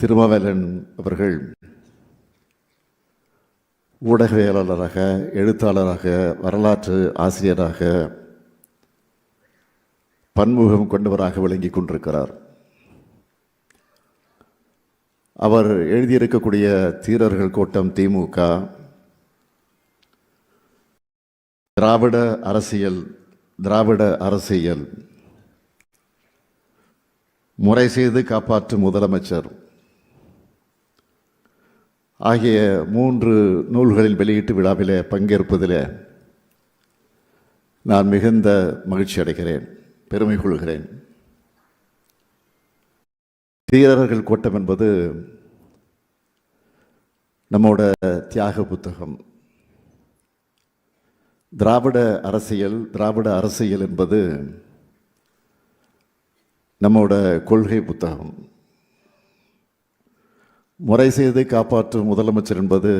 திருமாவேலன் அவர்கள் ஊடகவியலாளராக, எழுத்தாளராக, வரலாற்று ஆசிரியராக, பன்முகம் கொண்டவராக விளங்கி கொண்டிருக்கிறார். அவர் எழுதியிருக்கக்கூடிய தீரர்கள் கோட்டம் திமுக, திராவிட அரசியல், முறை செய்து காப்பாற்றும் முதலமைச்சர் ஆகிய 3 நூல்களில் வெளியீட்டு விழாவிலே பங்கேற்பதில் நான் மிகுந்த மகிழ்ச்சி அடைகிறேன், பெருமை கொள்கிறேன். தீரர்கள் கோட்டம் என்பது நம்மோட தியாக புத்தகம். திராவிட அரசியல் என்பது நம்மோட கொள்கை புத்தகம். முறை செய்து காப்பாற்றும் முதலமைச்சர் என்பது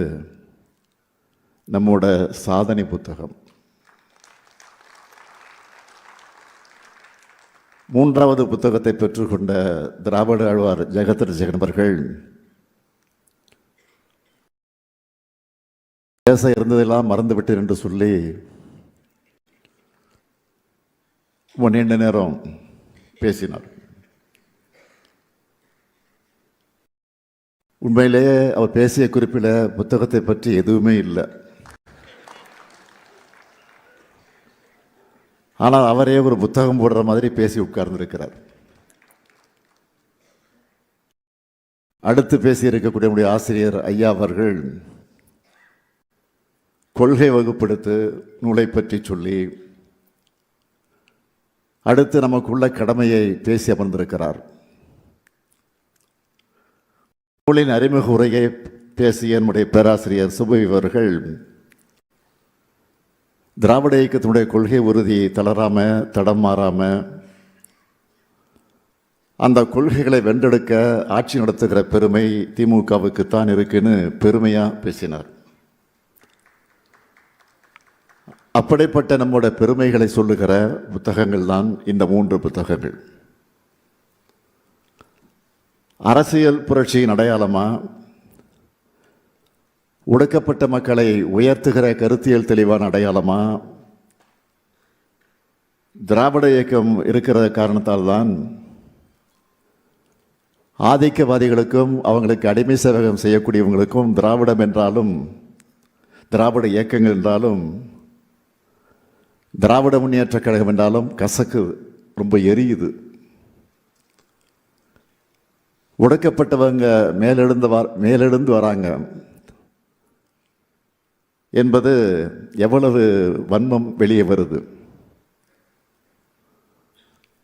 நம்மோட சாதனை புத்தகம். 3வது புத்தகத்தை பெற்றுக்கொண்ட திராவிட ஆழ்வார் ஜெகத்ரட்சகன் அவர்கள் பேச இருந்ததெல்லாம் மறந்துவிட்டேன் என்று சொல்லி நீண்ட நேரம் பேசினார். உண்மையிலேயே அவர் பேசிய குறிப்பில் புத்தகத்தை பற்றி எதுவுமே இல்லை. ஆனால் அவரே ஒரு புத்தகம் போடுற மாதிரி பேசி உட்கார்ந்திருக்கிறார். அடுத்து பேசியிருக்கக்கூடிய நம்முடைய ஆசிரியர் ஐயா அவர்கள் கொள்கை வகுப்படுத்து நூலை பற்றி சொல்லி அடுத்து நமக்குள்ள கடமையை பேசி அமர்ந்திருக்கிறார். நூலின் அறிமுக உரையை பேசிய நம்முடைய பேராசிரியர் சுபவி அவர்கள் திராவிட இயக்கத்தினுடைய கொள்கை உறுதி தளராம தடம் மாறாம அந்த கொள்கைகளை வென்றெடுக்க ஆட்சி நடத்துகிற பெருமை திமுகவுக்குத்தான் இருக்குன்னு பெருமையா பேசினார். அப்படிப்பட்ட நம்முடைய பெருமைகளை சொல்லுகிற புத்தகங்கள் தான் இந்த 3 புத்தகங்கள். அரசியல் புரட்சியின் அடையாளமா, ஒடுக்கப்பட்ட மக்களை உயர்த்துகிற கருத்தியல் தெளிவான அடையாளமா, திராவிட இயக்கம் இருக்கிற காரணத்தால் தான் ஆதிக்கவாதிகளுக்கும் அவங்களுக்கு அடிமை சேவகம் செய்யக்கூடியவங்களுக்கும் திராவிடம் என்றாலும் திராவிட இயக்கங்கள் என்றாலும் திராவிட முன்னேற்ற கழகம் என்றாலும் கசக்கு ரொம்ப எரியுது. ஒடுக்கப்பட்டவங்க மேலெழுந்து வராங்க என்பது எவ்வளவு வன்மம் வெளியே வருது.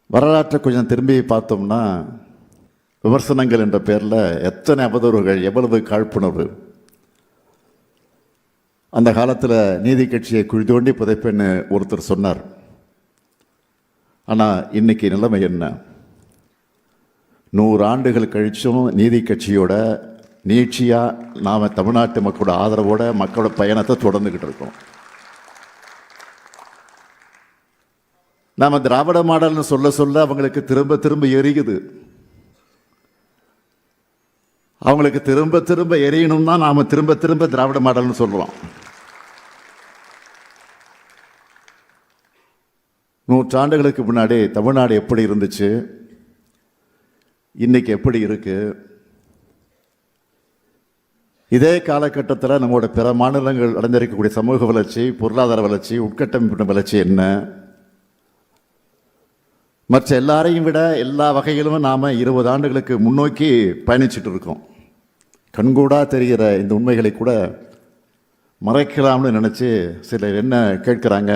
வரலாற்றை கொஞ்சம் திரும்பி பார்த்தோம்னா விமர்சனங்கள் என்ற பேரில் எத்தனை அவதூறுகள், எவ்வளவு காழ்ப்புணர்வு. அந்த காலத்தில் நீதி கட்சியை குழி தோண்டி புதைப்பேன்னு ஒருத்தர் சொன்னார். ஆனால் இன்னைக்கு நிலைமை என்ன? 100 ஆண்டுகள் கழிச்சும் நீதி கட்சியோட நீட்சியாக நாம் தமிழ்நாட்டு மக்களோட ஆதரவோட மக்களோட பயணத்தை தொடர்ந்துக்கிட்டு இருக்கோம். நாம் திராவிட மாடல்னு சொல்ல அவங்களுக்கு திரும்ப திரும்ப எரியுது. அவங்களுக்கு திரும்ப திரும்ப எரியணும்னா நாம் திரும்ப திரும்ப திராவிட மாடல்னு சொல்கிறோம். 100 ஆண்டுகளுக்கு முன்னாடி தமிழ்நாடு எப்படி இருந்துச்சு, இன்னைக்கு எப்படி இருக்கு? இதே காலகட்டத்தில் நம்மளோட பிற மாநிலங்கள் அடைந்திருக்கக்கூடிய சமூக வளர்ச்சி, பொருளாதார வளர்ச்சி, உட்கட்டமைப்பு வளர்ச்சி என்ன? மற்ற எல்லாரையும் விட எல்லா வகையிலும் நாம் 20 ஆண்டுகளுக்கு முன்னோக்கி பயணிச்சுட்டு இருக்கோம். கண்கூடா தெரிகிற இந்த உண்மைகளை கூட மறைக்கலாம்னு நினச்சி சிலர் என்ன கேட்குறாங்க,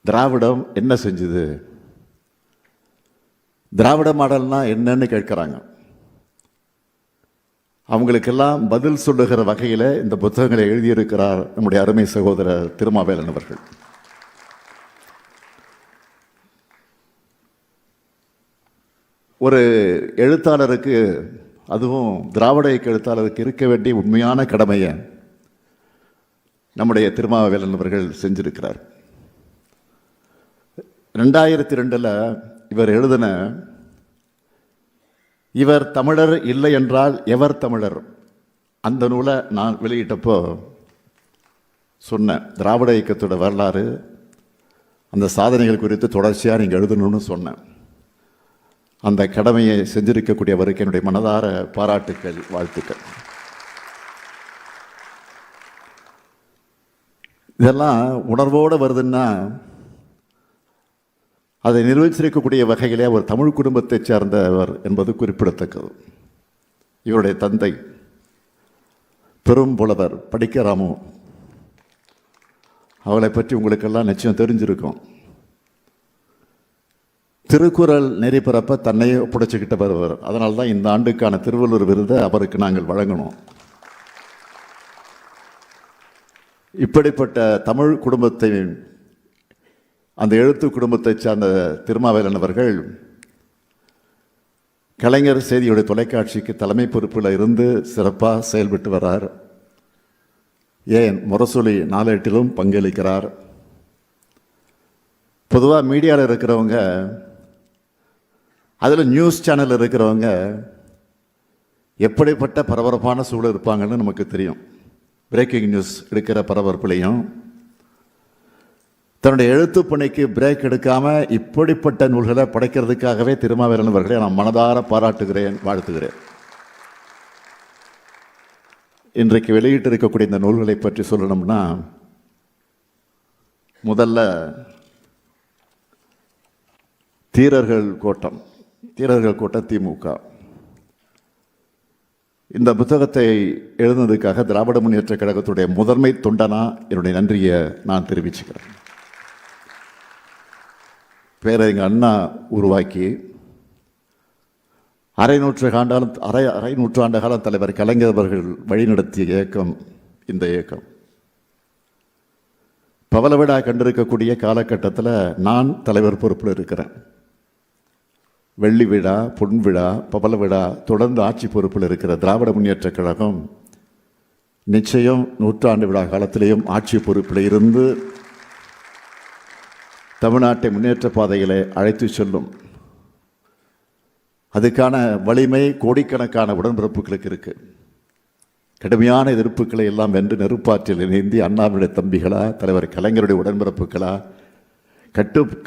திராவிடம் என்ன செஞ்சுது, திராவிட மாடல்னா என்னன்னு கேட்குறாங்க. அவங்களுக்கெல்லாம் பதில் சொல்லுகிற வகையில் இந்த புத்தகங்களை எழுதியிருக்கிறார் நம்முடைய அருமை சகோதரர் திருமாவேலன் அவர்கள். ஒரு எழுத்தாளருக்கு, அதுவும் திராவிட இயக்க எழுத்தாளருக்கு இருக்க வேண்டிய உண்மையான கடமையை நம்முடைய திருமாவேலன் அவர்கள் செஞ்சிருக்கிறார். 2002 இவர் எழுதின இவர் தமிழர் இல்லை என்றால் எவர் தமிழர் அந்த நூலை நான் வெளியிட்டப்போ சொன்னேன். திராவிட இயக்கத்தோட வரலாறு, அந்த சாதனைகள் குறித்து தொடர்ச்சியாக நீங்கள் எழுதணும்னு சொன்னேன். அந்த கடமையை செஞ்சிருக்கக்கூடியவருக்கு என்னுடைய மனதார பாராட்டுக்கள், வாழ்த்துக்கள். இதெல்லாம் உணர்வோடு வருதுன்னா அதை நிர்வகிச்சிருக்கக்கூடிய வகையிலே அவர் தமிழ் குடும்பத்தைச் சேர்ந்தவர் என்பது குறிப்பிடத்தக்கது. இவருடைய தந்தை பெரும் புலவர் படிக்கராமு, அவளை பற்றி உங்களுக்கெல்லாம் நிச்சயம் தெரிஞ்சிருக்கும். திருக்குறள் நெறி பிறப்ப தன்னையே ஒப்படைச்சுக்கிட்ட வருவர். அதனால தான் இந்த ஆண்டுக்கான திருவள்ளுவர் விருதை அவருக்கு நாங்கள் வழங்கணும். இப்படிப்பட்ட தமிழ் குடும்பத்தை, அந்த எழுத்து குடும்பத்தை சார்ந்த திருமாவேலன் அவர்கள் கலைஞர் செய்தியுடைய தொலைக்காட்சிக்கு தலைமை பொறுப்பில் இருந்து சிறப்பாக செயல்பட்டு வர்றார். ஏன் முரசொலி நாளேட்டிலும் பங்களிக்கிறார். பொதுவாக மீடியாவில் இருக்கிறவங்க, அதில் நியூஸ் சேனல் இருக்கிறவங்க எப்படிப்பட்ட பரபரப்பான சூழல் இருப்பாங்கன்னு நமக்கு தெரியும். பிரேக்கிங் நியூஸ் எடுக்கிற பரபரப்புலையும் தன்னுடைய எழுத்து பணிக்கு பிரேக் எடுக்காமல் இப்படிப்பட்ட நூல்களை படைக்கிறதுக்காகவே திருமாவேலன் அவர்களை நான் மனதார பாராட்டுகிறேன், வாழ்த்துகிறேன். இன்றைக்கு வெளியிட்டு இருக்கக்கூடிய இந்த நூல்களை பற்றி சொல்லணும்னா, முதல்ல தீரர்கள் கோட்டம் திமுக. இந்த புத்தகத்தை எழுதுனதுக்காக திராவிட முன்னேற்ற கழகத்துடைய முதன்மை தொண்டனா என்னுடைய நன்றியை நான் தெரிவிச்சுக்கிறேன். பேரறிஞர் அண்ணா உருவாக்கி அரை நூற்றாண்டு காலம் தலைவர் கலைஞர் அவர்கள் வழிநடத்திய இயக்கம் இந்த இயக்கம். பவள விழா கண்டிருக்கக்கூடிய காலகட்டத்தில் நான் தலைவர் பொறுப்பில் இருக்கிறேன். வெள்ளி விழா, பொன் விழா, பவள விழா தொடர்ந்து ஆட்சி பொறுப்பில் இருக்கிற திராவிட முன்னேற்ற கழகம் நிச்சயம் நூற்றாண்டு விழா காலத்திலேயும் ஆட்சி பொறுப்பில் இருந்து தமிழ்நாட்டை முன்னேற்ற பாதைகளை அழைத்து செல்லும். அதுக்கான வலிமை கோடிக்கணக்கான உடன்பிறப்புகளுக்கு இருக்கு. கடுமையான எதிர்ப்புகளை எல்லாம் வென்று நெருப்பாற்றில் இணைந்தி அண்ணாவுடைய தம்பிகளா, தலைவர் கலைஞருடைய உடன்பிறப்புகளா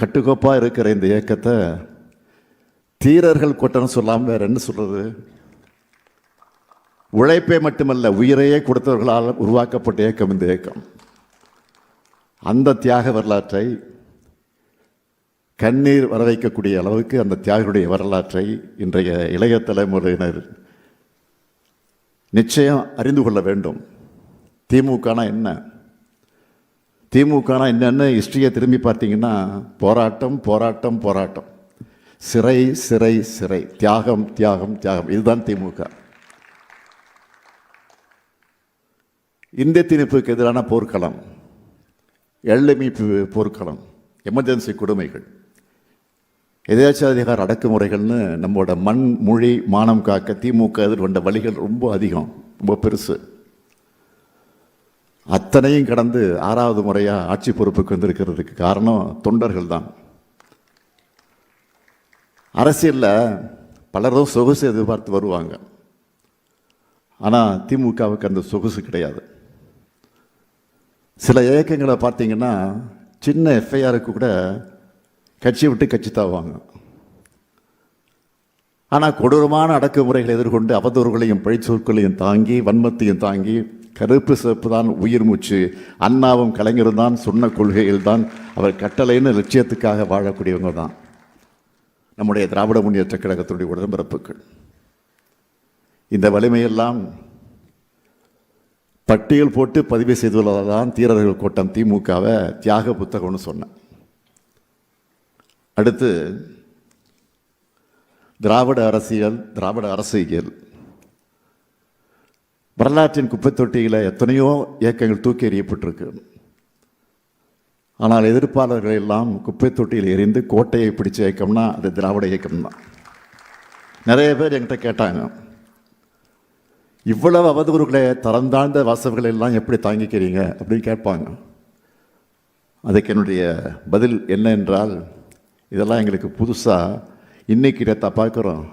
கட்டுக்கோப்பாக இருக்கிற இந்த இயக்கத்தை தீரர்கள் கொட்டன்னு சொல்லாமல் வேற என்ன சொல்றது? உழைப்பை மட்டுமல்ல, உயிரையே கொடுத்தவர்களால் உருவாக்கப்பட்ட இயக்கம் இந்த இயக்கம். அந்த தியாக வரலாற்றை கண்ணீர் வர வைக்கக்கூடிய அளவுக்கு அந்த தியாகிகளுடைய வரலாற்றை இன்றைய இளைய தலைமுறையினர் நிச்சயம் அறிந்து கொள்ள வேண்டும். திமுகனா என்ன, திமுகனா என்னன்னு ஹிஸ்டரியை திரும்பி பார்த்தீங்கன்னா, போராட்டம் போராட்டம் போராட்டம், சிறை சிறை சிறை, தியாகம் தியாகம் தியாகம், இதுதான் திமுக. இந்திய திணிப்புக்கு எதிரான போர்க்களம், எல்லைமீட்பு போர்க்களம், எமர்ஜென்சி கொடுமைகள், எதேச்சாதிகார அடக்குமுறைகள்னு நம்மளோட மண் மொழி மானம் காக்க திமுக எதிர்கொண்ட வழிகள் ரொம்ப அதிகம், ரொம்ப பெருசு. அத்தனையும் கடந்து 6வது முறையாக ஆட்சி பொறுப்புக்கு வந்திருக்கிறதுக்கு காரணம் தொண்டர்கள் தான். அரசியலில் பலரும் சொகுசு எதிர்பார்த்து வருவாங்க. ஆனால் திமுகவுக்கு அந்த சொகுசு கிடையாது. சில இயக்கங்களை பார்த்தீங்கன்னா சின்ன எஃப்ஐஆருக்கு கூட கட்சி விட்டு கட்சி தாவாங்க. ஆனால் கொடூரமான அடக்குமுறைகளை எதிர்கொண்டு அவதூறுகளையும் பழிச்சொற்களையும் தாங்கி வன்மத்தையும் தாங்கி கருப்பு சிறப்பு தான் உயிர் மூச்சு, அண்ணாவும் கலைஞரும் தான் சொன்ன கொள்கைகள் தான் அவர் கட்டளைன்னு லட்சியத்துக்காக வாழக்கூடியவங்க தான் நம்முடைய திராவிட முன்னேற்ற கழகத்துடைய உடன்பிறப்புகள். இந்த வலிமையெல்லாம் பட்டியல் போட்டு பதிவு செய்துள்ளதால் தான் தீரர்கள் கூட்டம் திமுகவை தியாக புத்தகம்னு சொன்னேன். அடுத்து திராவிட அரசியல், திராவிட அரசியல் வரலாற்றின் குப்பை தொட்டியில் எத்தனையோ இயக்கங்கள் தூக்கி எறியப்பட்டிருக்கு. ஆனால் எதிர்ப்பாளர்கள் எல்லாம் குப்பை தொட்டியில் எரிந்து கோட்டையை பிடிச்ச இயக்கம்னா அது திராவிட இயக்கம் தான். நிறைய பேர் என்கிட்ட கேட்டாங்க, இவ்வளவு அவதூறுகளை தரம் தாழ்ந்த வாசகங்களை எல்லாம் எப்படி தாங்கிக்கிறீங்க அப்படின்னு கேட்பாங்க. அதுக்கு என்னுடைய பதில் என்ன என்றால், இதெல்லாம் எங்களுக்கு புதுசாக இன்னைக்கு நேற்று பார்க்குறோம்.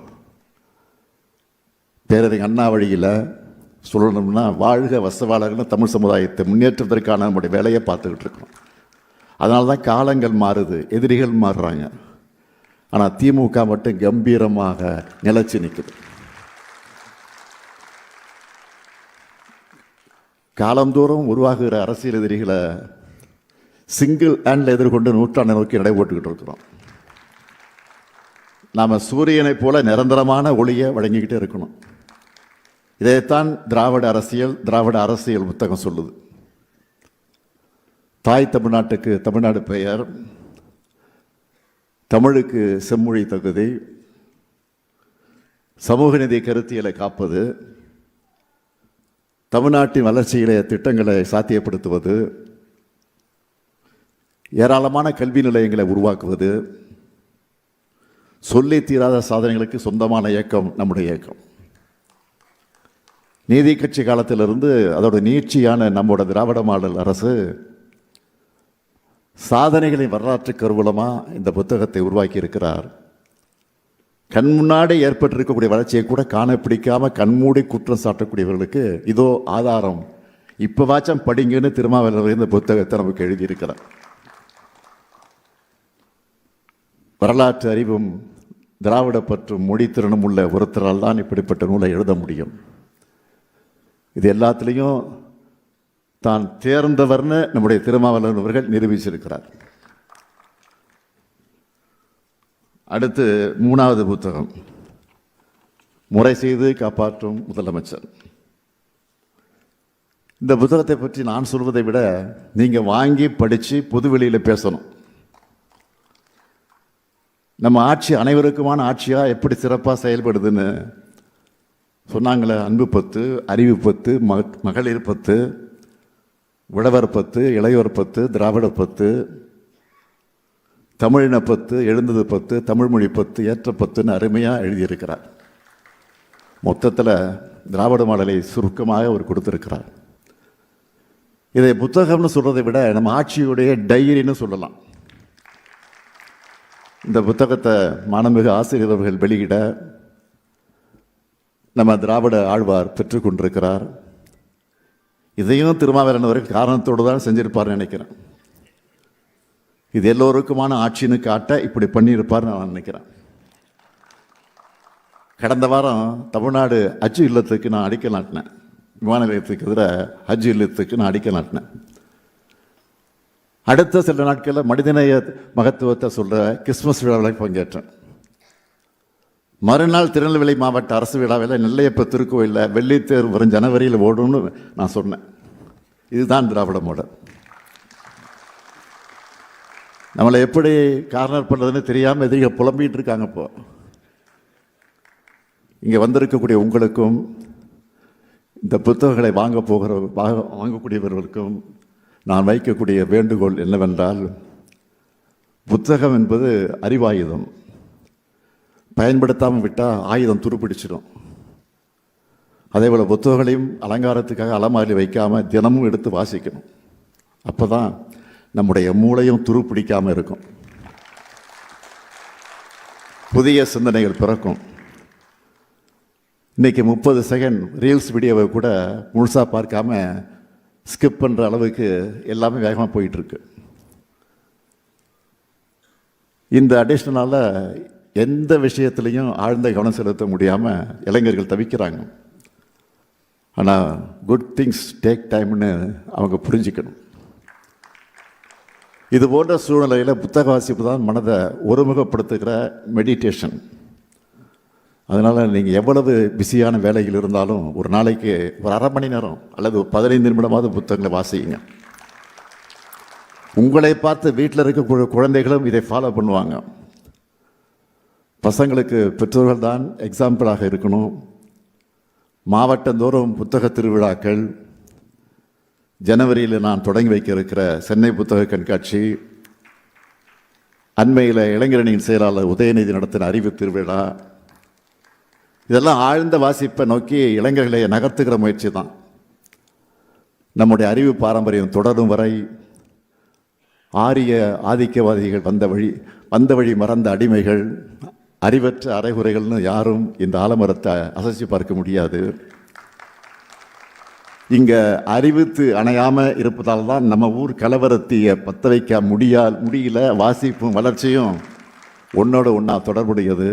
பேரறிஞர் அண்ணா வழியில் சொல்லணும்னா வாழ்க வசவாளர்கள் தமிழ் சமுதாயத்தை முன்னேற்றத்திற்கான நம்முடைய வேலையை பார்த்துக்கிட்டு இருக்கோம். அதனால தான் காலங்கள் மாறுது, எதிரிகள் மாறுறாங்க. ஆனால் திமுக மட்டும் கம்பீரமாக நிலைச்சு நிற்குது. காலந்தோறும் உருவாகுகிற அரசியல் எதிரிகளை சிங்கிள் ஹேண்டில் எதிர்கொண்டு நூற்றாண்டை நோக்கி நடைபோட்டுக்கிட்டு இருக்கிறோம். நாம் சூரியனைப் போல நிரந்தரமான ஒளியை வழங்கிக்கிட்டே இருக்கணும். இதைத்தான் திராவிட அரசியல் புத்தகம் சொல்லுது. தாய் தமிழ்நாட்டுக்கு தமிழ்நாடு பெயர், தமிழுக்கு செம்மொழி தகுதி, சமூக நீதி கருத்தியலை காப்பது, தமிழ்நாட்டின் வளர்ச்சியிலே திட்டங்களை சாத்தியப்படுத்துவது, ஏராளமான கல்வி நிலையங்களை உருவாக்குவது, சொல்லி தீராத சாதனைகளுக்கு சொந்தமான இயக்கம் நம்முடைய இயக்கம். நீதி கட்சி காலத்திலிருந்து அதோட நீட்சியான நம்மோட திராவிட மாடல் அரசு சாதனைகளின் வரலாற்று கருவூலமாக இந்த புத்தகத்தை உருவாக்கி இருக்கிறார். கண் முன்னாடி ஏற்பட்டிருக்கக்கூடிய வளர்ச்சியை கூட காண பிடிக்காம கண்மூடி குற்றம் சாட்டக்கூடியவர்களுக்கு இதோ ஆதாரம், இப்போவாச்சும் படிங்கன்னு திருமாவளவன் இந்த புத்தகத்தை நமக்கு எழுதியிருக்கிறார். வரலாற்று அறிவும் திராவிட பற்றும் மொழி திறனும் உள்ள ஒருத்தரால் தான் இப்படிப்பட்ட நூலை எழுத முடியும். இது எல்லாத்துலேயும் தான் தேர்ந்தவர்னு நம்முடைய திருமாவளவன் அவர்கள் நிரூபிச்சிருக்கிறார். அடுத்து 3வது புத்தகம், முறை செய்து காப்பாற்றும் முதலமைச்சர். இந்த புத்தகத்தை பற்றி நான் சொல்வதை விட நீங்கள் வாங்கி படித்து பொதுவெளியில் பேசணும். நம்ம ஆட்சி அனைவருக்குமான ஆட்சியாக எப்படி சிறப்பாக செயல்படுதுன்னு சொன்னாங்களே. அன்பு பத்து, அறிவு பத்து, மகளிர் பத்து, உழவர் பத்து, இளையோர் பத்து, திராவிட பத்து, தமிழின பத்து, எழுந்தது பத்து, தமிழ்மொழி பத்து, ஏற்ற பத்துன்னு அருமையாக எழுதியிருக்கிறார். மொத்தத்தில் திராவிட மாடலை சுருக்கமாக அவர் கொடுத்திருக்கிறார். இதை புத்தகம்னு சொல்கிறதை விட நம்ம ஆட்சியுடைய டைரின்னு சொல்லலாம். இந்த புத்தகத்தை மாண்புமிகு ஆசிரியர் அவர்கள் வெளியிட நம்ம திராவிட ஆழ்வார் பெற்றுக்கொண்டிருக்கிறார். இதையும் திருமாவளவன் அவர்கள் காரணத்தோடு தான் செஞ்சிருப்பார்னு நினைக்கிறேன். இது எல்லோருக்குமான ஆட்சின்னு காட்ட இப்படி பண்ணியிருப்பார்னு நான் நினைக்கிறேன். கடந்த வாரம் தமிழ்நாடு ஹஜ் இல்லத்துக்கு நான் அடிக்கல் நாட்டினேன். விமான நிலையத்துக்கு எதிராக ஹஜ் இல்லத்துக்கு நான் அடிக்கல் நாட்டினேன். அடுத்த சில நாட்களில் மனிதநேய மகத்துவத்தை சொல்கிற கிறிஸ்மஸ் விழாவில் பங்கேற்றேன். மறுநாள் திருநெல்வேலி மாவட்ட அரசு விழாவில் நெல்லையப்ப திருக்கோயிலில் வெள்ளித்தேர் வரும் ஜனவரியில் ஓடும்னு நான் சொன்னேன். இதுதான் திராவிட மாடல். நம்மளை எப்படி கார்னர் பண்ணுறதுன்னு தெரியாமல் எதிரிக புலம்பிகிட்டு இருக்காங்க. இப்போ இங்கே வந்திருக்கக்கூடிய உங்களுக்கும் இந்த புத்தகங்களை வாங்கக்கூடியவர்களுக்கும் நான் வைக்கக்கூடிய வேண்டுகோள் என்னவென்றால், புத்தகம் என்பது அறிவாயுதம். பயன்படுத்தாமல் விட்டால் ஆயுதம் துருப்பிடிச்சிடும். அதே போல் புத்தகங்களையும் அலங்காரத்துக்காக அலமாரியில் வைக்காமல் தினமும் எடுத்து வாசிக்கணும். அப்போ தான் நம்முடைய மூளையும் துருப்பிடிக்காமல் இருக்கும், புதிய சிந்தனைகள் பிறக்கும். இன்றைக்கி 30 செகண்ட் ரீல்ஸ் வீடியோவை கூட முழுசாக பார்க்காம ஸ்கிப் பண்ணுற அளவுக்கு எல்லாமே வேகமாக போயிட்டுருக்கு. இந்த அடிஷ்னலால் எந்த விஷயத்துலையும் ஆழ்ந்த கவனம் செலுத்த முடியாமல் இளைஞர்கள் தவிக்கிறாங்க. ஆனால் குட் திங்ஸ் டேக் டைம்னு அவங்க புரிஞ்சிக்கணும். இது போன்ற சூழ்நிலையில் புத்தக வாசிப்பு தான் மனதை ஒருமுகப்படுத்துகிற மெடிடேஷன். அதனால் நீங்கள் எவ்வளவு பிஸியான வேலைகள் இருந்தாலும் ஒரு நாளைக்கு ஒரு அரை மணி நேரம் அல்லது 15 நிமிடமாவது புத்தகங்களை வாசிங்க. உங்களை பார்த்து வீட்டில் இருக்க குழந்தைகளும் இதை ஃபாலோ பண்ணுவாங்க. பசங்களுக்கு பெற்றோர்கள் தான் எக்ஸாம்பிளாக இருக்கணும். மாவட்டந்தோறும் புத்தக திருவிழாக்கள், ஜனவரியில் நான் தொடங்கி வைக்க இருக்கிற சென்னை புத்தக கண்காட்சி, அண்மையில் இளைஞரணியின் செயலாளர் உதயநிதி நடத்தின அறிவு திருவிழா, இதெல்லாம் ஆழ்ந்த வாசிப்பை நோக்கி இளைஞர்களை நகர்த்துகிற முயற்சி தான். நம்முடைய அறிவு பாரம்பரியம் தொடரும் வரை ஆரிய ஆதிக்கவாதிகள் வந்த வழி மறந்த அடிமைகள், அறிவற்ற அரைகுறைகள்னு யாரும் இந்த ஆலமரத்தை அசைச்சு பார்க்க முடியாது. இங்க அறிவித்து அணையாம இருப்பதால் தான் நம்ம ஊர் கலவரத்தைய பத்த வைக்க முடியல. வாசிப்பும் வளர்ச்சியும் ஒன்னோட ஒன்றா தொடர்புடையது.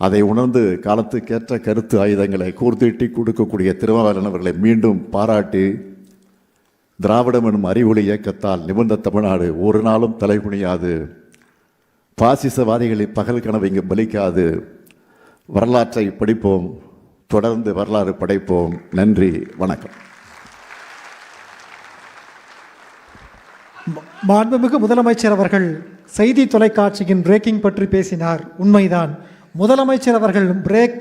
அதை உணர்ந்து காலத்துக்கேற்ற கருத்து ஆயுதங்களை கூர்த்திட்டி கொடுக்கக்கூடிய திருமாவளவன் அவர்களை மீண்டும் பாராட்டி, திராவிடம் எனும் அறிவொளி இயக்கத்தால் நிபந்த தமிழ்நாடு ஒரு நாளும் தலைகுனியாது, பாசிசவாதிகளின் பகல் கனவு இங்கு பலிக்காது. வரலாற்றை படிப்போம், தொடர்ந்து வரலாறு படைப்போம். நன்றி, வணக்கம். மாண்புமிகு முதலமைச்சர் அவர்கள் செய்தி தொலைக்காட்சியின் பிரேக்கிங் பற்றி பேசினார். உண்மைதான். முதலமைச்சர் அவர்கள் பிரேக்